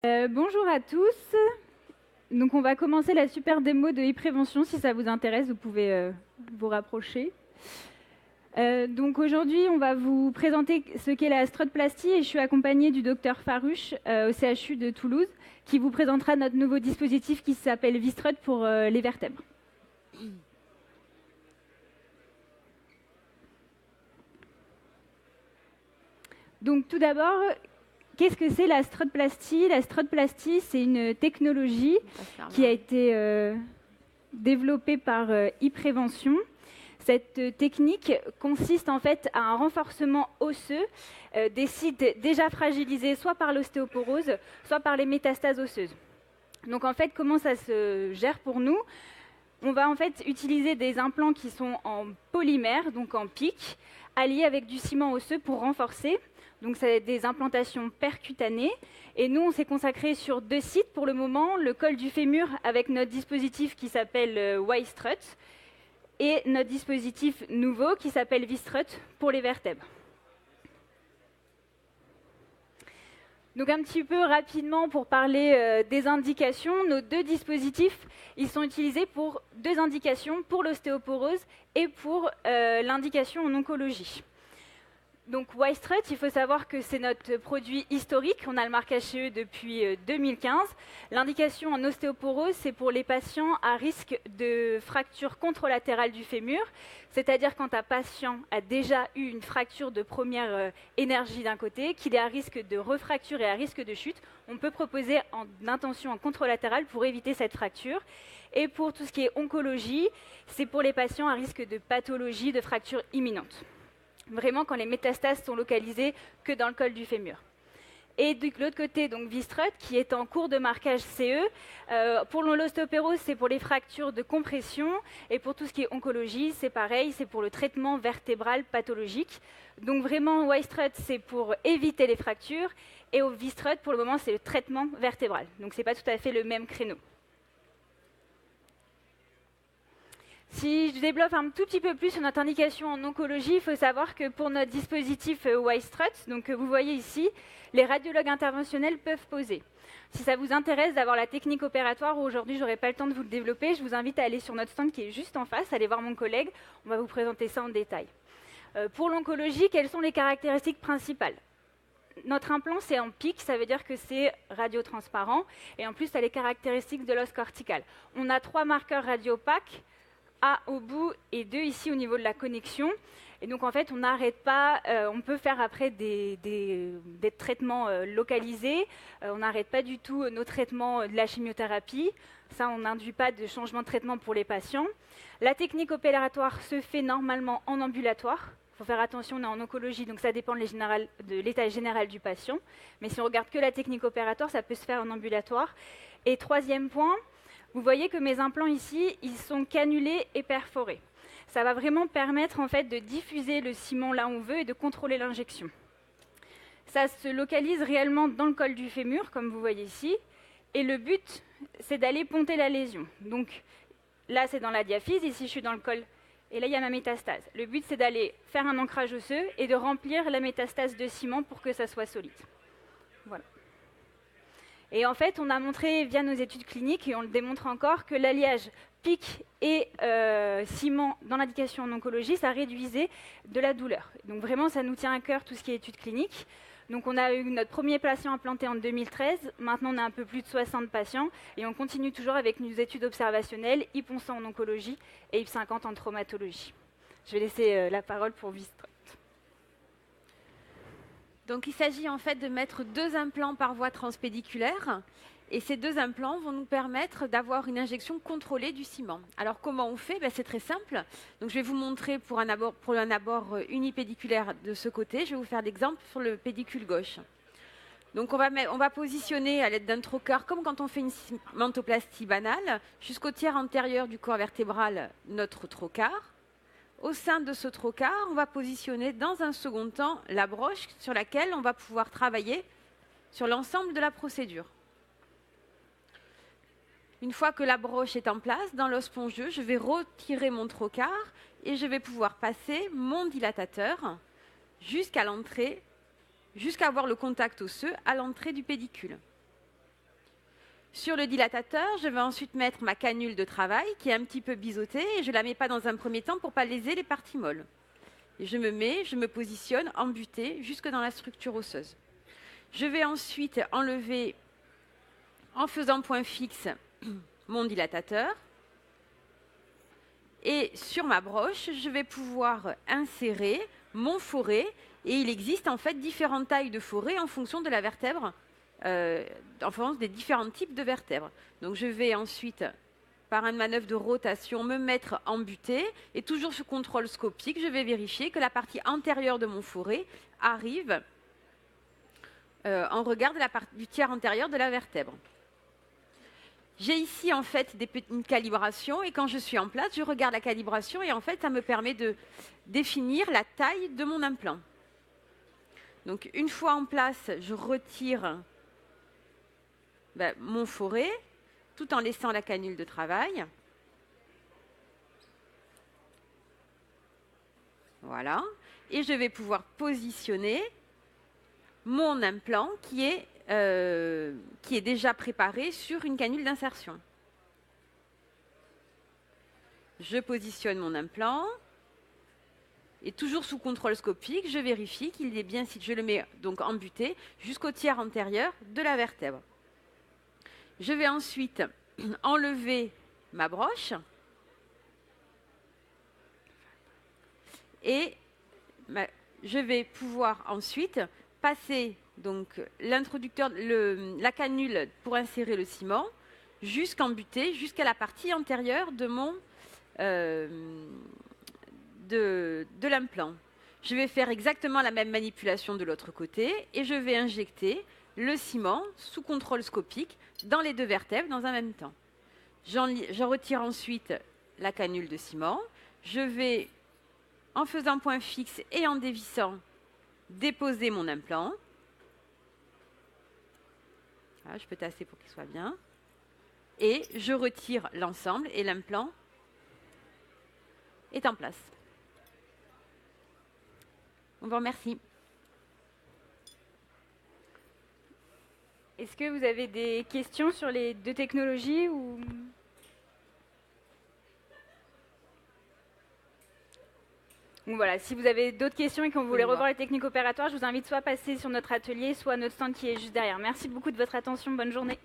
Bonjour à tous. Donc on va commencer la super démo de e-prévention. Si ça vous intéresse, vous pouvez vous rapprocher. Donc aujourd'hui, on va vous présenter ce qu'est la strotplastie et je suis accompagnée du docteur Farouche au CHU de Toulouse qui vous présentera notre nouveau dispositif qui s'appelle Vistrot pour les vertèbres. Donc tout d'abord, qu'est-ce que c'est la strotplastie? La strotplastie, c'est une technologie qui a été développée par e-prévention. Cette technique consiste en fait à un renforcement osseux des sites déjà fragilisés soit par l'ostéoporose, soit par les métastases osseuses. Donc en fait, comment ça se gère pour nous? On va en fait utiliser des implants qui sont en polymère, donc en pic, alliés avec du ciment osseux pour renforcer. Donc c'est des implantations percutanées. Et nous, on s'est consacré sur 2 sites pour le moment, le col du fémur avec notre dispositif qui s'appelle Wistrut et notre dispositif nouveau qui s'appelle Vistrut pour les vertèbres. Donc un petit peu rapidement pour parler des indications, nos 2 dispositifs, ils sont utilisés pour 2 indications, pour l'ostéoporose et pour l'indication en oncologie. Donc Wistrut, il faut savoir que c'est notre produit historique, on a le marquage CE depuis 2015. L'indication en ostéoporose, c'est pour les patients à risque de fracture contralatérale du fémur, c'est-à-dire quand un patient a déjà eu une fracture de première énergie d'un côté, qu'il est à risque de refracture et à risque de chute, on peut proposer une intention en contralatérale pour éviter cette fracture. Et pour tout ce qui est oncologie, c'est pour les patients à risque de pathologie, de fracture imminente. Vraiment quand les métastases sont localisées que dans le col du fémur. Et de l'autre côté, donc Vistrut, qui est en cours de marquage CE. Pour l'ostéoporose, c'est pour les fractures de compression. Et pour tout ce qui est oncologie, c'est pareil, c'est pour le traitement vertébral pathologique. Donc vraiment, Wistrut, c'est pour éviter les fractures. Et au Vistrut, pour le moment, c'est le traitement vertébral. Donc ce n'est pas tout à fait le même créneau. Si je développe un tout petit peu plus sur notre indication en oncologie, il faut savoir que pour notre dispositif Wistrut, donc vous voyez ici, les radiologues interventionnels peuvent poser. Si ça vous intéresse d'avoir la technique opératoire, aujourd'hui je n'aurai pas le temps de vous le développer, je vous invite à aller sur notre stand qui est juste en face, allez voir mon collègue, on va vous présenter ça en détail. Pour l'oncologie, quelles sont les caractéristiques principales? Notre implant, c'est en pic, ça veut dire que c'est radiotransparent, et en plus, ça a les caractéristiques de l'os cortical. On a 3 marqueurs radiopaques, A au bout et 2 ici au niveau de la connexion. Et donc en fait, on n'arrête pas, on peut faire après des traitements localisés, on n'arrête pas du tout nos traitements de la chimiothérapie, ça on n'induit pas de changement de traitement pour les patients. La technique opératoire se fait normalement en ambulatoire, il faut faire attention, on est en oncologie, donc ça dépend de l'état général du patient, mais si on regarde que la technique opératoire, ça peut se faire en ambulatoire. Et 3e point, vous voyez que mes implants ici, ils sont cannulés et perforés. Ça va vraiment permettre en fait de diffuser le ciment là où on veut et de contrôler l'injection. Ça se localise réellement dans le col du fémur, comme vous voyez ici. Et le but, c'est d'aller ponter la lésion. Donc là, c'est dans la diaphyse, ici je suis dans le col. Et là, il y a ma métastase. Le but, c'est d'aller faire un ancrage osseux et de remplir la métastase de ciment pour que ça soit solide. Voilà. Et en fait, on a montré via nos études cliniques, et on le démontre encore, que l'alliage pic et ciment dans l'indication en oncologie, ça réduisait de la douleur. Donc vraiment, ça nous tient à cœur tout ce qui est études cliniques. Donc on a eu notre premier patient implanté en 2013, maintenant on a un peu plus de 60 patients, et on continue toujours avec nos études observationnelles, IP1100 en oncologie et IP50 en traumatologie. Je vais laisser la parole pour Vistrut. Donc il s'agit en fait de mettre 2 implants par voie transpédiculaire et ces 2 implants vont nous permettre d'avoir une injection contrôlée du ciment. Alors comment on fait? C'est très simple. Donc je vais vous montrer pour un abord unipédiculaire de ce côté. Je vais vous faire l'exemple sur le pédicule gauche. Donc on va positionner à l'aide d'un trocar, comme quand on fait une cimentoplastie banale, jusqu'au tiers antérieur du corps vertébral notre trocar. Au sein de ce trocar, on va positionner dans un second temps la broche sur laquelle on va pouvoir travailler sur l'ensemble de la procédure. Une fois que la broche est en place, dans l'os spongieux, je vais retirer mon trocar et je vais pouvoir passer mon dilatateur jusqu'à l'entrée, jusqu'à avoir le contact osseux à l'entrée du pédicule. Sur le dilatateur, je vais ensuite mettre ma canule de travail qui est un petit peu biseautée et je ne la mets pas dans un premier temps pour ne pas léser les parties molles. Et je me positionne en butée jusque dans la structure osseuse. Je vais ensuite enlever, en faisant point fixe, mon dilatateur. Et sur ma broche, je vais pouvoir insérer mon forêt. Et il existe en fait différentes tailles de forêt en fonction de la vertèbre, en fonction des différents types de vertèbres. Donc je vais ensuite, par une manœuvre de rotation, me mettre en butée. Et toujours sous contrôle scopique, je vais vérifier que la partie antérieure de mon forêt arrive en regard du tiers antérieur de la vertèbre. J'ai ici en fait une calibration et quand je suis en place, je regarde la calibration et en fait ça me permet de définir la taille de mon implant. Donc une fois en place, je retire mon forêt tout en laissant la canule de travail. Voilà. Et je vais pouvoir positionner mon implant qui est déjà préparé sur une canule d'insertion. Je positionne mon implant et toujours sous contrôle scopique, je vérifie qu'il est bien, si je le mets donc en butée, jusqu'au tiers antérieur de la vertèbre. Je vais ensuite enlever ma broche et je vais pouvoir ensuite passer donc l'introducteur, la canule pour insérer le ciment jusqu'en butée, jusqu'à la partie antérieure de mon de l'implant. Je vais faire exactement la même manipulation de l'autre côté et je vais injecter le ciment sous contrôle scopique dans les deux vertèbres dans un même temps. Je retire ensuite la canule de ciment. Je vais, en faisant point fixe et en dévissant, déposer mon implant. Voilà, je peux tasser pour qu'il soit bien. Et je retire l'ensemble et l'implant est en place. On vous remercie. Est-ce que vous avez des questions sur les deux technologies ou... Donc voilà, si vous avez d'autres questions et que vous voulez revoir les techniques opératoires, je vous invite soit à passer sur notre atelier, soit à notre stand qui est juste derrière. Merci beaucoup de votre attention. Bonne journée.